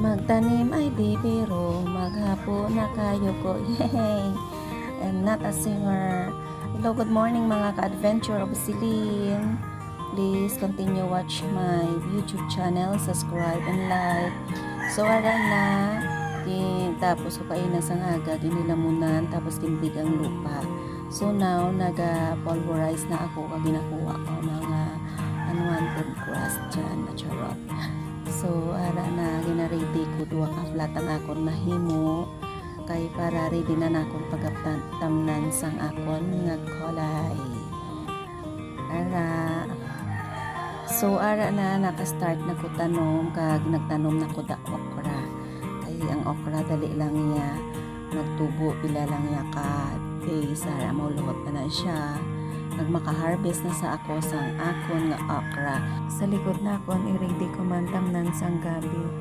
Magtanim ay di biro, maghapo na kayo ko. Yay! I'm not a singer. Hello, good morning mga ka-adventure of Celine. Please continue watch my YouTube channel, subscribe and like. So, aran na. Tapos ko kayo na sa ngaga, ginilamunan, tapos tindig ang lupa. So now, naga-pulverize na ako, ginakuha ko mga unwanted grass dyan, na charot. So, ara na, gina-ready ko, duwa ka flatang akon na himo, kay para ready na akong pagtamnan sang akon nga kulay. Ara. So, ara na, nakastart na ko tanom, kag nagtanom na ko da okra. Kay ang okra, dali lang niya, nagtubo, pila lang niya ka days, ara, mauluhot na siya. Nagmaka-harvest na sa ako sang akon nga okra. Sa likod na akon, i-ready ko man tamnan sang gabi.